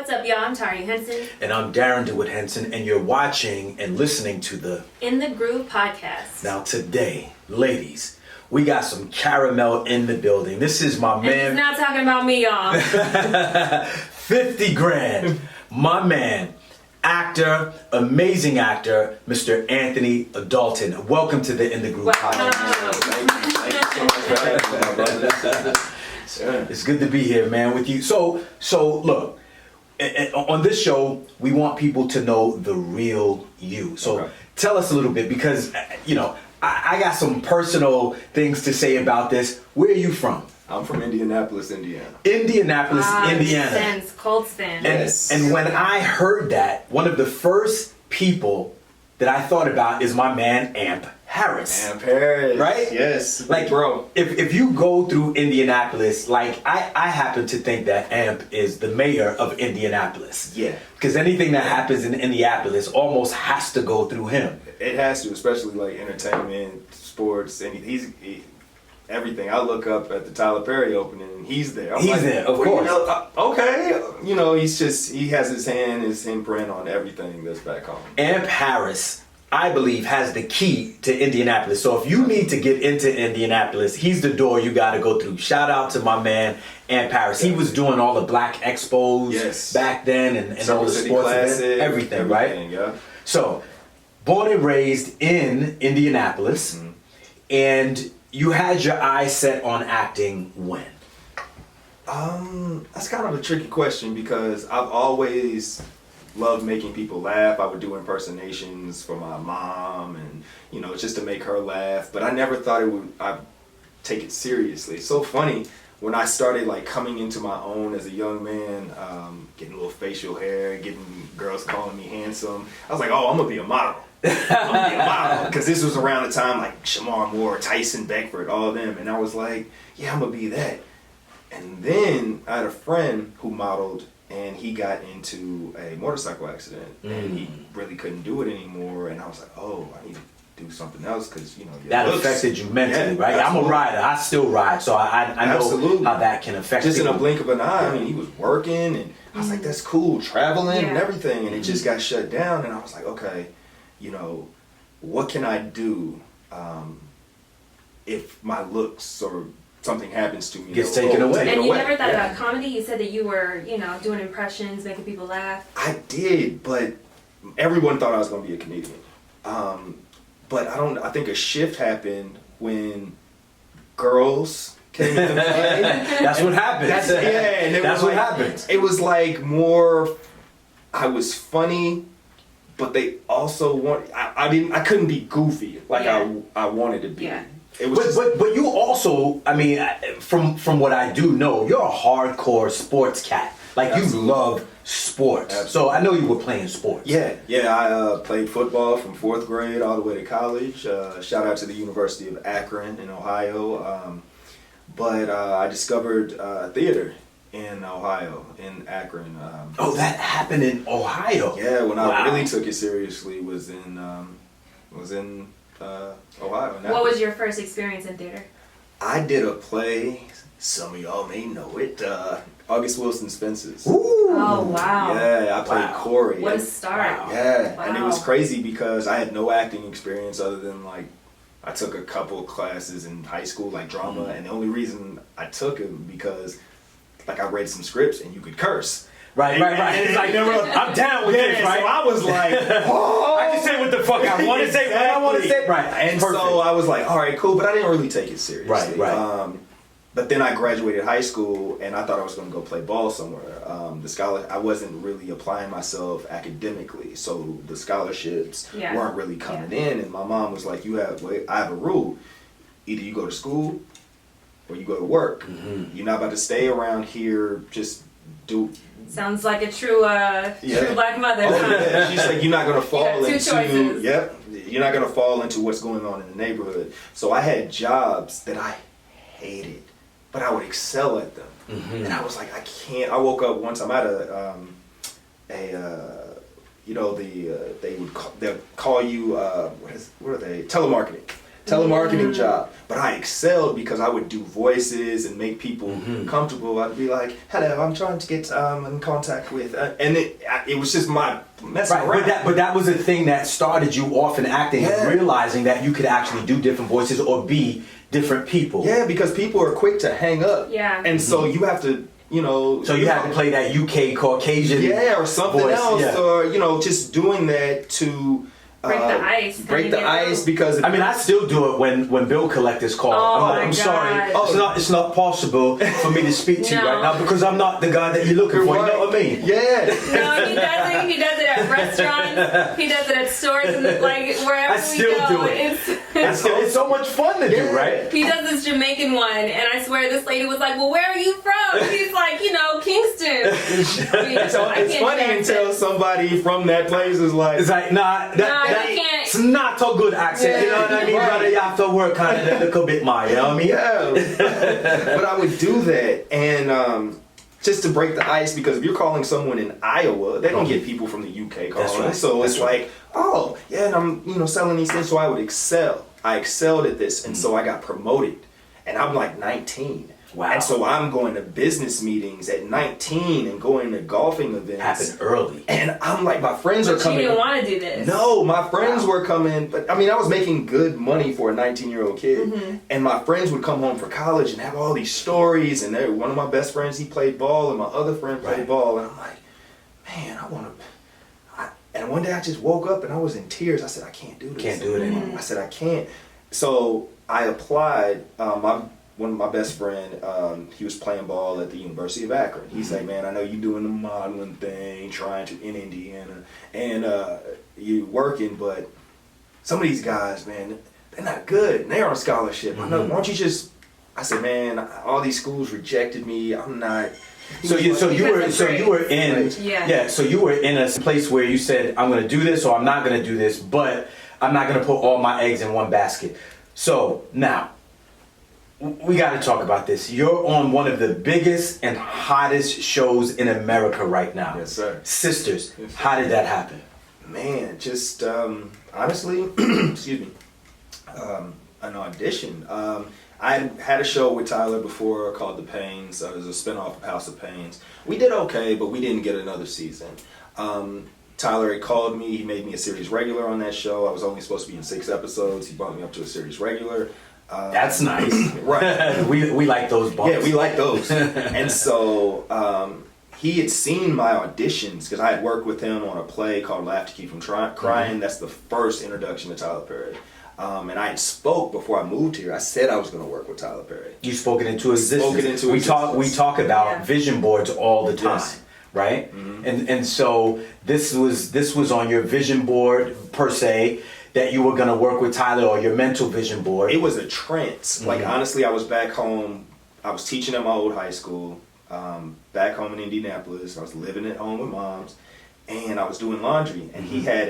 What's up, y'all? I'm Tari Henson. And I'm Darren DeWitt Henson, and you're watching and listening to the In the Groove podcast. Now today, ladies, we got some caramel in the building. This is my And man. he's not talking about me, y'all. 50 grand. My man, actor, amazing actor, Mr. Anthony Dalton. Welcome to the In the Groove podcast. Thank you so much for having me, my brother. It's good to be here, man, with you. So look, on this show, we want people to know the real you. So tell us a little bit, because, you know, I got some personal things to say about this. Where are you from? I'm from Indianapolis, Indiana. Indianapolis, Indiana. Colts fan. And when I heard that, one of the first people that I thought about is my man, Amp Harris. Amp Harris. Right? Yes. Like, bro. If you go through Indianapolis, like, I happen to think that Amp is the mayor of Indianapolis. Yeah. Because anything that happens in Indianapolis almost has to go through him. It has to, especially like entertainment, sports, and he's everything. I look up at the Tyler Perry opening, and he's there. He's there, of course. You know, okay. You know, he has his imprint on everything that's back home. Amp Harris, I believe, has the key to Indianapolis. So if you need to get into Indianapolis, he's the door you got to go through. Shout out to my man, Amp Harris. He was doing all the black expos back then and all the sports events, everything, right? Yeah. So, born and raised in Indianapolis, and you had your eyes set on acting when? That's kind of a tricky question because I've always loved making people laugh. I would do impersonations for my mom and, you know, just to make her laugh. But I never thought I'd take it seriously. It's so funny when I started like coming into my own as a young man, getting a little facial hair, getting girls calling me handsome. I was like, oh, I'm gonna be a model. I'm gonna be a model, because this was around the time like Shamar Moore, Tyson Beckford, all of them, and I was like, yeah, I'm gonna be that. And then I had a friend who modeled, and he got into a motorcycle accident, and he really couldn't do it anymore. And I was like, oh, I need to do something else, because, you know, that affected you mentally, right? Absolutely. I'm a rider. I still ride, so I know how that can affect just people. in a blink of an eye. I mean, he was working, and I was like, that's cool, traveling and everything, and it just got shut down. And I was like, okay, you know, what can I do if my looks or something happens to me? Gets taken away. And you never thought about comedy? You said that you were, you know, doing impressions, making people laugh. I did, but everyone thought I was going to be a comedian. But I think a shift happened when girls came into play. That's what happens. That's what happens. It was like more, I was funny, but they also I couldn't be goofy like I wanted to be. Yeah. It was but you also, I mean, from what I do know, you're a hardcore sports cat. Like, you love sports. Absolutely. So I know you were playing sports. Yeah. I played football from 4th grade all the way to college. Shout out to the University of Akron in Ohio. But I discovered theater in Ohio, in Akron. Oh, that happened in Ohio. Yeah, when I really took it seriously was in Ohio. What was your first experience in theater? I did a play. Some of y'all may know it. August Wilson's Fences. Ooh. Oh, wow. Yeah, I played Corey. What a start. Wow. Yeah, Wow. and it was crazy because I had no acting experience other than like I took a couple classes in high school, like drama, and the only reason I took it because like I read some scripts and you could curse. Right. It's like, I'm down with this, right? So I was like, oh, I can say what the fuck I want to say when I want to say. Right. And so I was like, all right, cool, but I didn't really take it seriously. Right. But then I graduated high school, and I thought I was going to go play ball somewhere. I wasn't really applying myself academically, so the scholarships weren't really coming in. And my mom was like, I have a rule. Either you go to school or you go to work. Mm-hmm. You're not about to stay around here just do... Sounds like a true black mother. Oh, yeah. She's like, you're not going to fall into... choices. Yep. You're not going to fall into what's going on in the neighborhood. So I had jobs that I hated, but I would excel at them. Mm-hmm. And I was like, I can't. I woke up one time, I had they'll call you, what are they? Telemarketing. telemarketing job. But I excelled because I would do voices and make people comfortable. I'd be like, hello, I'm trying to get in contact with, and it was just my messing around. But that was a thing that started you off in acting and realizing that you could actually do different voices or be different people. Yeah, because people are quick to hang up. Yeah. And so you have to, So you had to play that UK Caucasian or something voice, else, or, just doing that to... break the ice. Break the ice because... I still do it when bill collectors call. I'm sorry. It's not possible for me to speak to you right now because I'm not the guy that you're looking for. You know what I mean? Yeah. No, he does it at restaurants. He does it at stores and wherever I still we go. do it. It's so much fun to do, right? He does this Jamaican one, and I swear this lady was like, well, where are you from? He's like, Kingston. So it's funny until somebody from that place is like... It's like, it's not a good accent, you know what I mean? Brother, you have to work on it a little bit more, you know what I mean? Yeah. But I would do that, and just to break the ice, because if you're calling someone in Iowa, they don't get people from the UK calling. That's right. So it's like, and I'm selling these things, so I would excel. I excelled at this, and so I got promoted, and I'm like 19. Wow. And so I'm going to business meetings at 19 and going to golfing events. Happened early. And I'm like, my friends are coming. You didn't want to do this. No, my friends were coming. But I was making good money for a 19-year-old kid. Mm-hmm. And my friends would come home from college and have all these stories. And one of my best friends, he played ball, and my other friend played ball. And I'm like, man, I want to. And one day I just woke up and I was in tears. I said, I can't do this. Can't do it anymore. I said, I can't. So I applied. One of my best friend, he was playing ball at the University of Akron. He's like, man, I know you doing the modeling thing, trying to in Indiana, and you working, but some of these guys, man, they're not good. And they're on scholarship. I know, why don't you just? I said, man, all these schools rejected me. I'm not. So you were in a place where you said, I'm going to do this or I'm not going to do this, but I'm not going to put all my eggs in one basket. So now, we got to talk about this. You're on one of the biggest and hottest shows in America right now. Yes, sir. Sisters. Yes, sir. How did that happen? Man, just honestly, excuse me, an audition. I had a show with Tyler before called The Pains. It was a spinoff of House of Pains. We did okay, but we didn't get another season. Tyler had called me. He made me a series regular on that show. I was only supposed to be in 6 episodes. He brought me up to a series regular. That's nice. Right. we like those bumps. Yeah, we like those. And so he had seen my auditions because I had worked with him on a play called Laugh to Keep From Crying. Mm-hmm. That's the first introduction to Tyler Perry. And I had spoke before I moved here. I said I was going to work with Tyler Perry. You spoke it into existence. Spoke it into existence. We talk about vision boards all the time. Yes. Right? Mm-hmm. And so this was on your vision board per se, that you were going to work with Tyler, or your mental vision board. It was a trance. Mm-hmm. Like, honestly, I was back home. I was teaching at my old high school, back home in Indianapolis. I was living at home with moms, and I was doing laundry. And he had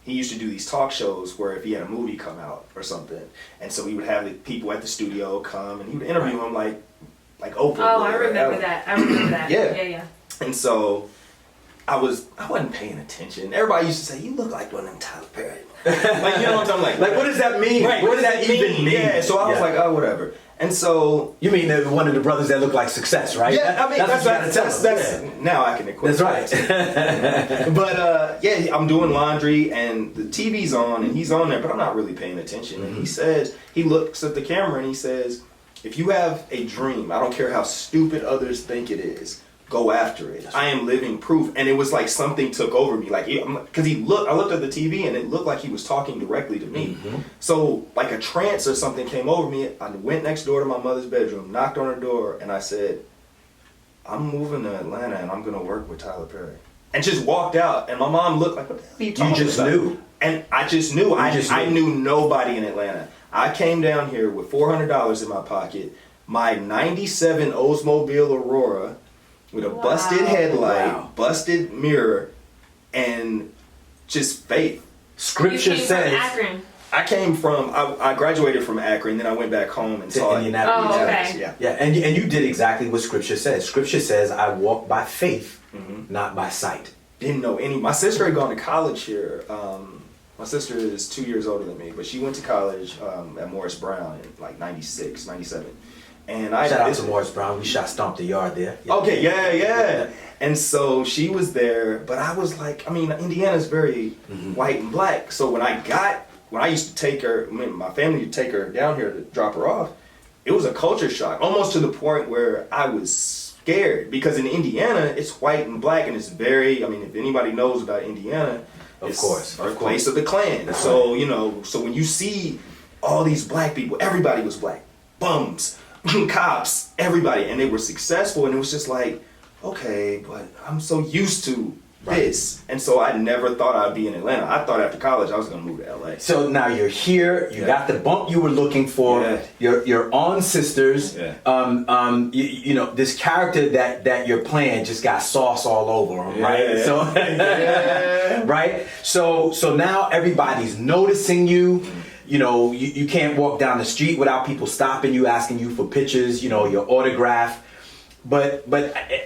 he used to do these talk shows where if he had a movie come out or something, and so he would have the people at the studio come, and he would interview them like Oprah. Oh, I remember that. Yeah. And so I wasn't paying attention. Everybody used to say, "You look like one of them Tyler Perry." Like, you know what I'm talking like what does that mean? Right. What does that even mean? Yeah. So I was like, oh, whatever. And so you mean one of the brothers that look like Success, right? Yeah. I mean, that's now I can equate. That's right. But I'm doing laundry and the TV's on and he's on there, but I'm not really paying attention. And he looks at the camera and he says, "If you have a dream, I don't care how stupid others think it is, go after it. I am living proof." And it was like something took over me. Like, because I looked at the TV and it looked like he was talking directly to me. Mm-hmm. So like a trance or something came over me. I went next door to my mother's bedroom, knocked on her door, and I said, "I'm moving to Atlanta and I'm going to work with Tyler Perry." And just walked out. And my mom looked like, "What the hell are you talking about?" You just knew. And I just knew. I knew nobody in Atlanta. I came down here with $400 in my pocket, my 97 Oldsmobile Aurora, with a busted headlight, busted mirror, and just faith. Scripture says. I came from. I graduated from Akron, then I went back home and taught Indianapolis. Oh, okay. Yeah. And you did exactly what Scripture says. Scripture says, "I walk by faith, not by sight." Didn't know any. My sister had gone to college here. My sister is 2 years older than me, but she went to college at Morris Brown in like 96, 97. And I Shout out to Morris Brown. We shot Stomp the Yard there. Yeah. Okay, yeah. And so she was there, but I was like, I mean, Indiana's very white and black. So when I used to take her, my family would take her down here to drop her off, it was a culture shock, almost to the point where I was scared. Because in Indiana, it's white and black, and it's very, I mean, if anybody knows about Indiana, it's birthplace of the Klan. So, you know, so when you see all these black people, everybody was black. Bums, cops, everybody, and they were successful, and it was just like, okay, but I'm so used to this. And so I never thought I'd be in Atlanta. I thought after college I was going to move to LA. So now you're here, you got the bump you were looking for, your own sisters, you know, this character that you're playing just got sauce all over him, right? So, right? So now everybody's noticing you. You know, you can't walk down the street without people stopping you, asking you for pictures, you know, your autograph. But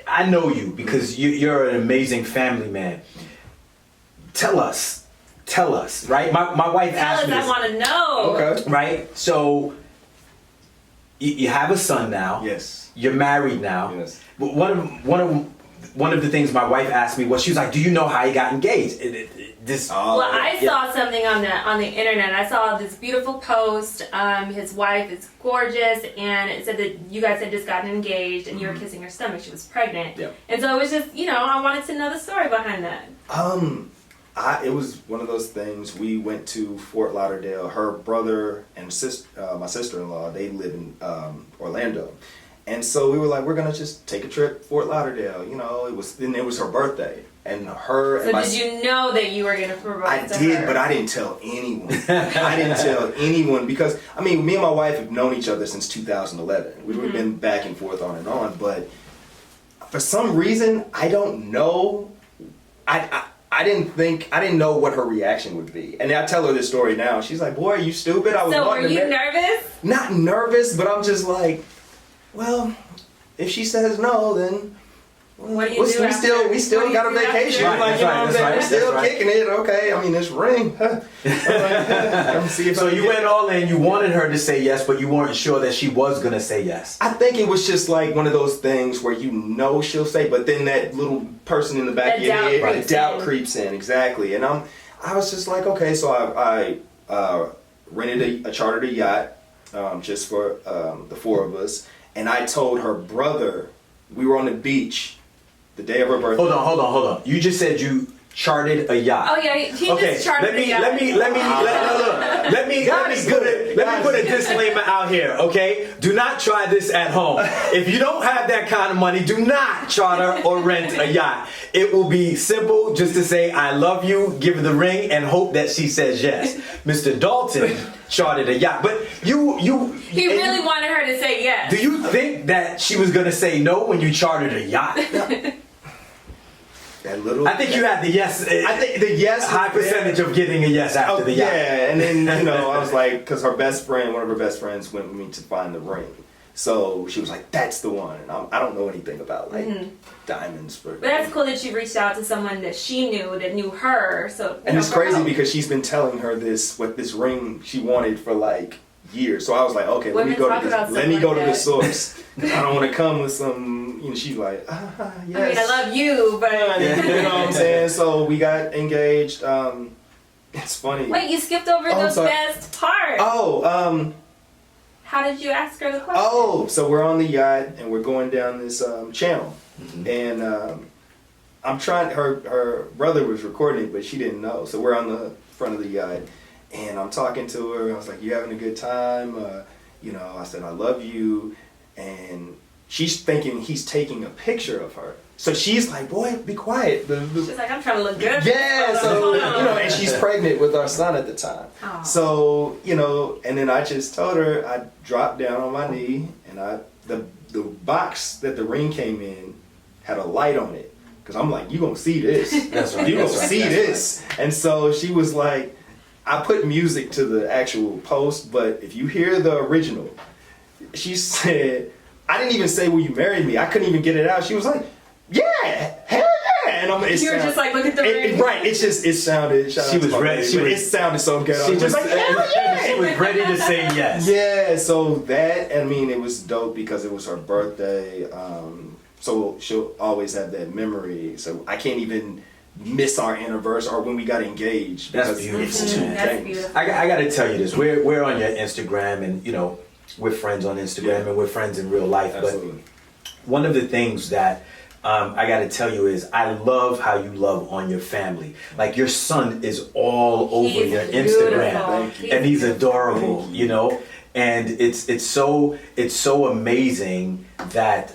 I know you because you're an amazing family man. Tell us, right? My wife asked me this. I want to know. Okay. Right? So you have a son now. Yes. You're married now. Yes. But one of the things my wife asked me was, she was like, "Do you know how he got engaged?" I saw something on the internet. I saw this beautiful post. His wife is gorgeous, and it said that you guys had just gotten engaged, and you were kissing her stomach. She was pregnant, and so it was just, you know, I wanted to know the story behind that. It was one of those things. We went to Fort Lauderdale. Her brother and my sister-in-law, they live in Orlando. And so we were like, we're gonna just take a trip to Fort Lauderdale. You know, it was her birthday, and her. So did you know that you were gonna propose to her? I did, but I didn't tell anyone. I didn't tell anyone because I mean, me and my wife have known each other since 2011. We've been back and forth on and on, but for some reason, I don't know. I didn't know what her reaction would be. And I tell her this story now. She's like, "Boy, are you stupid?" So were you nervous? Not nervous, but I'm just like, well, if she says no, then what do you do we still got a vacation. Like, you know what I'm saying? We're still kicking it. Okay, I mean, this ring. Come see if so you went all in. You wanted her to say yes, but you weren't sure that she was gonna say yes. I think it was just like one of those things where you know she'll say, but then that little person in the back of your head, the doubt creeps in. Exactly. And I was just like, okay, so I rented chartered a yacht just for the four of us. And I told her brother, we were on the beach the day of her birthday. Hold on. You just said you chartered a yacht. Oh yeah, he just chartered a yacht. Let me put a disclaimer out here, okay? Do not try this at home. If you don't have that kind of money, do not charter or rent a yacht. It will be simple just to say, "I love you," give her the ring, and hope that she says yes. Mr. Dalton chartered a yacht, but he really wanted her to say yes. Do you think that she was gonna say no when you chartered a yacht? I think you had the yes. I think the yes high percentage of getting a yes after the yacht. Yeah, and then you know I was like, because one of her best friends went with me to find the ring. So she was like, "That's the one." And I don't know anything about like diamonds. But that's cool that you reached out to someone that she knew that knew her. So and it's crazy because she's been telling her this ring she wanted for like years. So I was like, okay, let me go to the source. I don't want to come with some. You know, she's like, yes. I mean, I love you, but you know what I'm saying. So we got engaged. It's funny. Wait, you skipped over the best part. How did you ask her the question? So we're on the yacht and we're going down this channel, and I'm trying. Her brother was recording it, but she didn't know. So we're on the front of the yacht, and I'm talking to her. I was like, "You having a good time?" You know, I said, "I love you," and she's thinking he's taking a picture of her. So she's like, "Boy, be quiet." She's like, "I'm trying to look good." Yeah, so you know, and she's pregnant with our son at the time. Oh. So you know, and then I just told her I dropped down on my knee, and the box that the ring came in had a light on it, because I'm like, "You gonna see this? That's right. You gonna see this?" Right. And so she was like, I put music to the actual post, but if you hear the original, she said, I didn't even say, "Will you marry me?" I couldn't even get it out. She was like, "Yeah, hell yeah." And You were just like, look at the ring. Right. It sounded. She was ready. It sounded so good. She was like, hell yeah. She was ready to say yes. Yeah. So that, I mean, it was dope because it was her birthday. So she'll always have that memory. So I can't even miss our anniversary or when we got engaged. That's beautiful. It's two That's things. beautiful. I got to tell you this. We're on your Instagram, and you know we're friends on Instagram, and we're friends in real life. Absolutely. But one of the things that I got to tell you is I love how you love on your family. Like your son is all over He's your beautiful. Instagram, Thank you. and he's beautiful. adorable. You know, and it's so amazing that.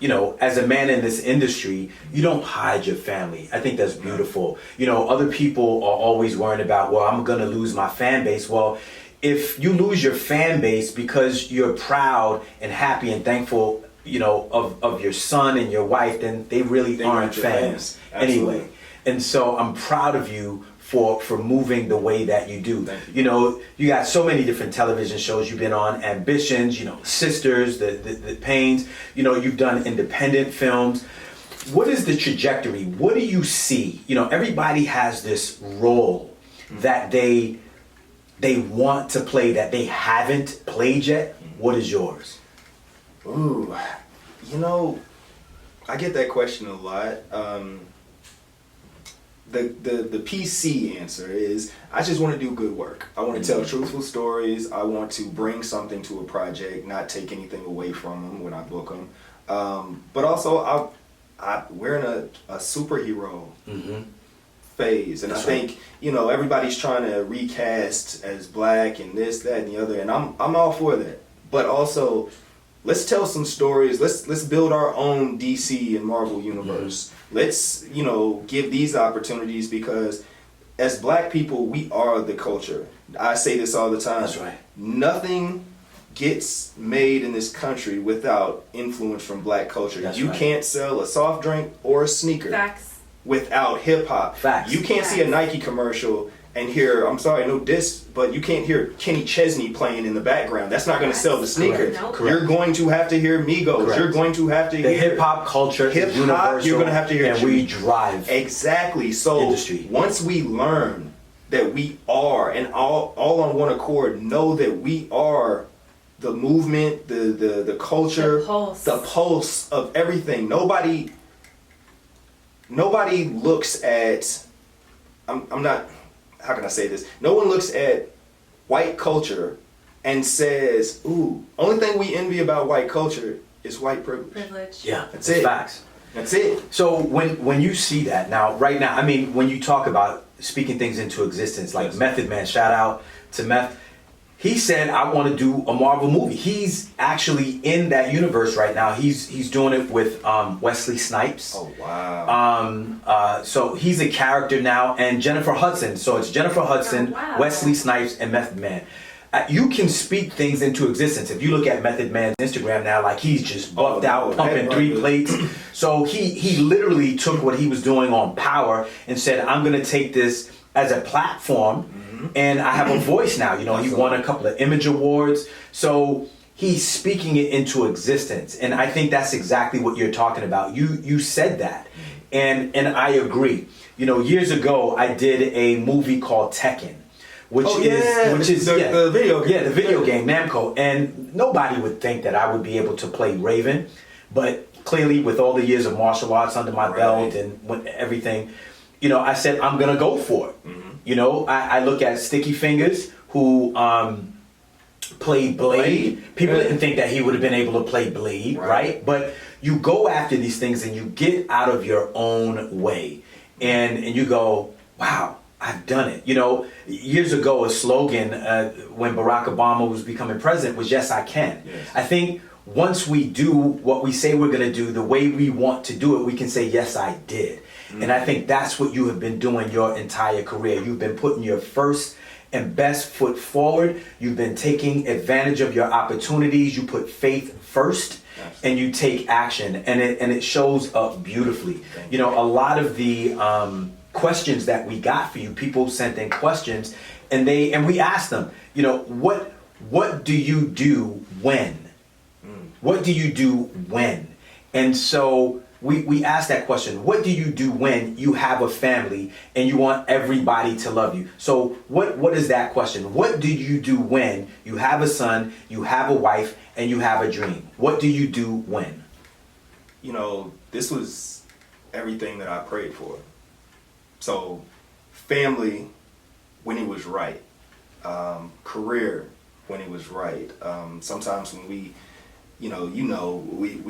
You know, as a man in this industry, you don't hide your family. I think that's beautiful. You know, other people are always worried about, well, I'm going to lose my fan base. Well, if you lose your fan base because you're proud and happy and thankful, you know, of your son and your wife, then they really aren't your fans Absolutely. anyway. And so I'm proud of you for moving the way that you do. Thank you. You know, you got so many different television shows you've been on, Ambitions, you know, Sisters, the Pains, you know, you've done independent films. What is the trajectory? What do you see? You know, everybody has this role that they want to play that they haven't played yet. What is yours? Ooh, you know, I get that question a lot. The PC answer is I just want to do good work. I want to tell truthful stories. I want to bring something to a project, not take anything away from them when I book them. But also, we're in a superhero phase, and That's I think you know everybody's trying to recast as black and this, that, and the other, and I'm all for that. But also, let's tell some stories. Let's build our own DC and Marvel universe. Let's, you know, give these opportunities because as black people, we are the culture. I say this all the time. That's right. Nothing gets made in this country without influence from black culture. That's you right. can't sell a soft drink or a sneaker Facts. without hip hop. Facts. You can't see a Nike commercial and hear, I'm sorry, no diss, but you can't hear Kenny Chesney playing in the background. That's not going to sell the sneaker. Correct. Correct. You're going to have to hear Migos. Correct. You're going to have to The hear hip hop culture is Hip-hop, universal. you're gonna have to hear and Jimmy. we drive. Exactly. So Industry. once we learn that we are, and all on one accord, know that we are the movement, the culture, The pulse. of everything. Nobody looks at. I'm not. How can I say this? No one looks at white culture and says, "Ooh, only thing we envy about white culture is white privilege." Privilege. Yeah, That's it's it. facts. That's it. So when you see that now, right now, I mean, when you talk about speaking things into existence, like Yes. Method Man, shout out to Meth. He said, "I want to do a Marvel movie." He's actually in that universe right now. He's doing it with Wesley Snipes. Oh wow. So he's a character now, and Jennifer Hudson. So it's Jennifer Hudson, Oh, wow. Wesley Snipes, and Method Man. You can speak things into existence. If you look at Method Man's Instagram now, like he's just buffed out, pumping 3 plates. So he literally took what he was doing on Power and said, "I'm going to take this as a platform, and I have a voice now." You know, he won a couple of Image Awards. So he's speaking it into existence, and I think that's exactly what you're talking about. You said that, and I agree. You know, years ago I did a movie called Tekken, which is the video game. Yeah, the video game Namco, and nobody would think that I would be able to play Raven, but clearly with all the years of martial arts under my belt and everything, you know, I said I'm gonna go for it. You know, I look at Sticky Fingers, who played Blade. People didn't think that he would have been able to play Blade, right? But you go after these things and you get out of your own way, and you go, wow, I've done it. You know, years ago, a slogan when Barack Obama was becoming president was "Yes, I can." Yes. I think once we do what we say we're going to do, the way we want to do it, we can say, "Yes, I did." And I think that's what you have been doing your entire career. You've been putting your first and best foot forward. You've been taking advantage of your opportunities. You put faith first, and you take action, and it shows up beautifully. You know, a lot of the questions that we got for you, people sent in questions, and we asked them, you know, what do you do when? What do you do when? And so we ask that question. What do you do when you have a family and you want everybody to love you? So what is that question? What do you do when you have a son, you have a wife, and you have a dream? What do you do when? You know, this was everything that I prayed for. So family, when it was right. Career, when it was right. Sometimes when we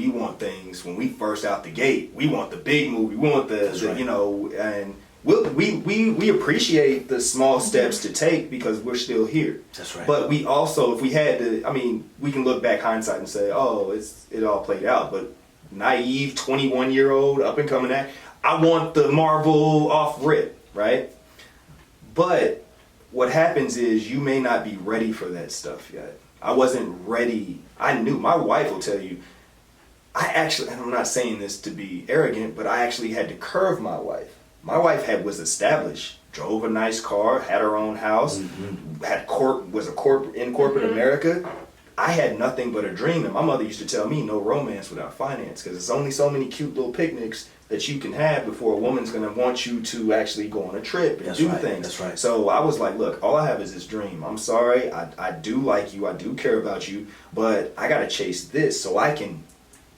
want things when we first out the gate. We want the big movie. We want and we appreciate the small steps to take because we're still here. That's right. But we also, if we had to, we can look back hindsight and say, oh, it all played out. But naive 21-year-old up and coming at, I want the Marvel off rip, right? But what happens is you may not be ready for that stuff yet. I wasn't ready. I knew, my wife will tell you, and I'm not saying this to be arrogant, but I actually had to curve my wife. My wife was established, drove a nice car, had her own house, was in corporate America. I had nothing but a dream, and my mother used to tell me no romance without finance, because there's only so many cute little picnics that you can have before a woman's going to want you to actually go on a trip and do things. That's right. So I was like, look, all I have is this dream. I'm sorry. I do like you. I do care about you. But I got to chase this so I can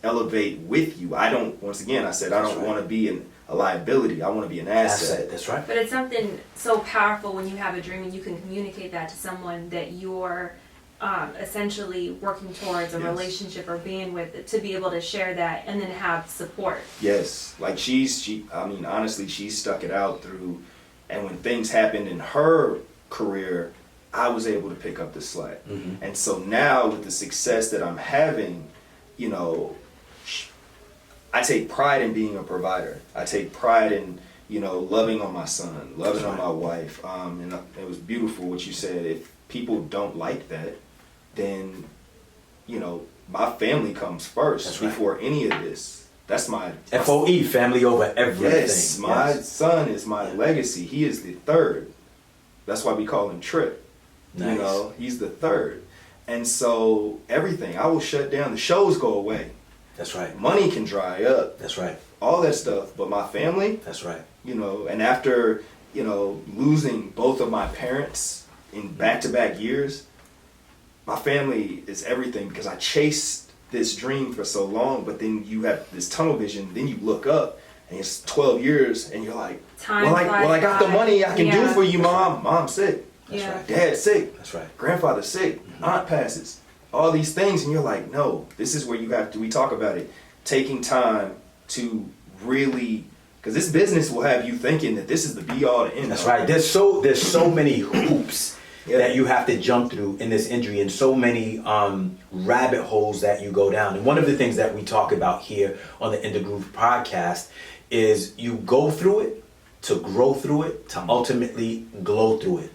elevate with you. I don't want to be a liability. I want to be an asset. That's right. But it's something so powerful when you have a dream and you can communicate that to someone that you're essentially working towards a relationship or being with, to be able to share that and then have support. Yes, like honestly, she stuck it out through, and when things happened in her career, I was able to pick up the slack. And so now with the success that I'm having, I take pride in being a provider. I take pride in, loving on my son, loving on my wife. And it was beautiful what you said. If people don't like that, then, my family comes first before any of this. That's my FOE, family over everything. Yes, my son is my legacy. He is the third. That's why we call him Trip. Nice. He's the third. And so everything, I will shut down. The shows go away. That's right. Money can dry up. That's right. All that stuff. But my family. That's right. And after, losing both of my parents in back-to-back years, my family is everything because I chased this dream for so long, but then you have this tunnel vision, then you look up and it's 12 years and you're like, I got the money I can do for you, Mom. Mom's sick. That's right. Dad's sick. That's right. Grandfather's sick. Aunt passes. All these things, and you're like, no, this is where we talk about it. Taking time to really, because this business will have you thinking that this is the be all to end all. That's right. There's so many hoops that you have to jump through in this industry, and so many rabbit holes that you go down. And one of the things that we talk about here on the In the Groove podcast is you go through it to grow through it to ultimately glow through it.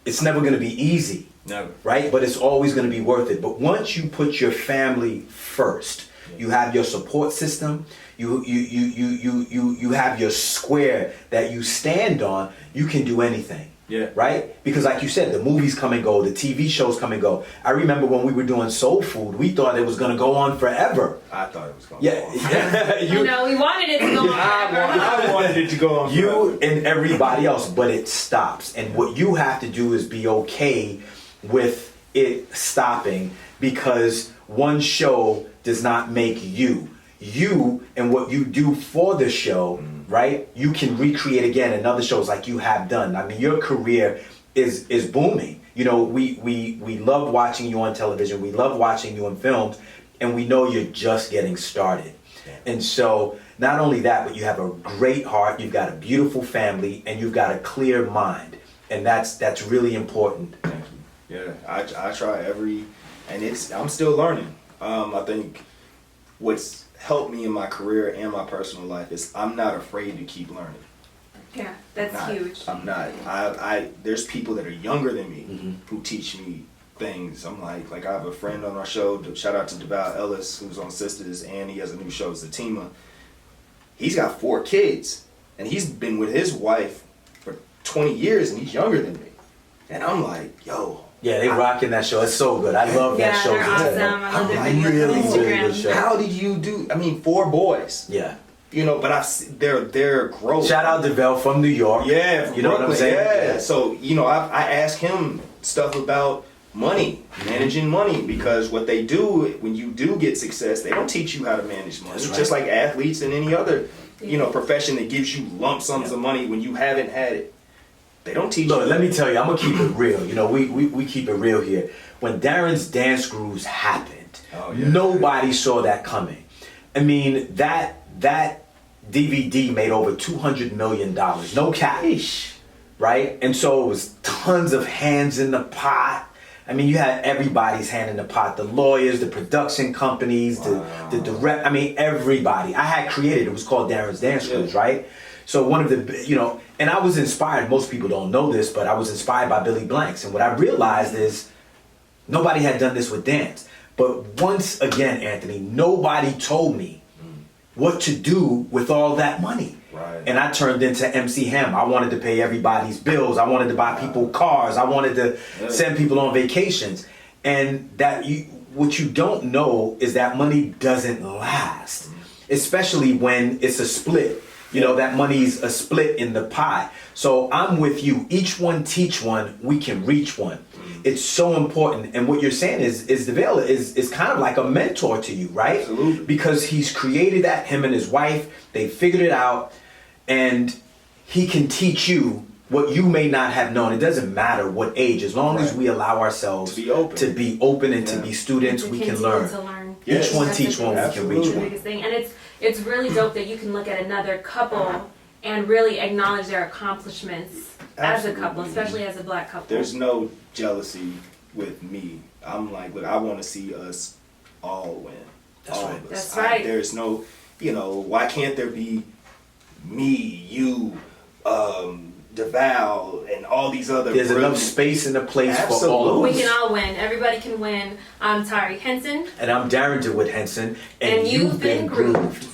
It's never going to be easy. Never. Right? But it's always going to be worth it. But once you put your family first, you have your support system, you have your square that you stand on, you can do anything. Yeah. Right? Because like you said, the movies come and go, the TV shows come and go. I remember when we were doing Soul Food, we thought it was going to go on forever. I thought it was going to go on. We wanted it to go on forever. I wanted it to go on forever. You and everybody else, but it stops. And what you have to do is be okay with it stopping, because one show does not make you. You and what you do for the show, right? You can recreate again in other shows like you have done. I mean, your career is booming. We love watching you on television. We love watching you in films, and we know you're just getting started. And so not only that, but you have a great heart, you've got a beautiful family, and you've got a clear mind. And that's really important. Thank you. Yeah, I try and I'm still learning. I think what's helped me in my career and my personal life is I'm not afraid to keep learning. Yeah, that's huge. I'm not. There's people that are younger than me who teach me things. I'm like I have a friend on our show, shout out to Deval Ellis, who's on Sisters, and he has a new show, Zatima. He's got 4 kids, and he's been with his wife for 20 years, and he's younger than me. And I'm like, yo, Yeah, they rocking that show. It's so good. I love that show. They're awesome. I love their videos Really, on really Instagram. good show. How did you do? I mean, 4 boys. Yeah. You know, but their growth. Shout out to Vel from New York. Yeah, from you know Brooklyn, what I'm saying? Yeah. So you know, I asked him stuff about money, managing money, because what they do when you do get success, they don't teach you how to manage money. That's right. Just like athletes and any other, profession that gives you lump sums of money when you haven't had it. They don't teach Look, you. let me tell you, I'm gonna keep it real. You know, we keep it real here. When Darren's dance grooves happened, nobody saw that coming. I mean, that DVD made over $200 million. No cash, right? And so it was tons of hands in the pot. I mean, you had everybody's hand in the pot. The lawyers, the production companies, the direct, I mean, everybody. I had created, it was called Darren's Dance Grooves, right? So one of the, and I was inspired, most people don't know this, but I was inspired by Billy Blanks. And what I realized is nobody had done this with dance. But once again, Anthony, nobody told me what to do with all that money. Right. And I turned into MC Hammer. I wanted to pay everybody's bills. I wanted to buy people cars. I wanted to send people on vacations. And what you don't know is that money doesn't last, especially when it's a split. You know, that money's a split in the pie. So I'm with you. Each one teach one, we can reach one. It's so important. And what you're saying is DeVale is kind of like a mentor to you, right? Absolutely. Because he's created that, him and his wife, they figured it out, and he can teach you what you may not have known. It doesn't matter what age, as long as we allow ourselves to be open and to be students, we can continue learn. to learn. Each one That's teach the one, we can absolutely. reach the one. biggest thing. And it's really dope that you can look at another couple and really acknowledge their accomplishments as a couple, especially as a black couple. There's no jealousy with me. I'm like, look, I want to see us all win. That's all right. of us. That's right. There's no, why can't there be me, you, DeVal, and all these other. There's enough brilliant- space in the place for all of We us. can all win. Everybody can win. I'm Tari Henson. And I'm Darren DeWitt Henson, And you've been grooved.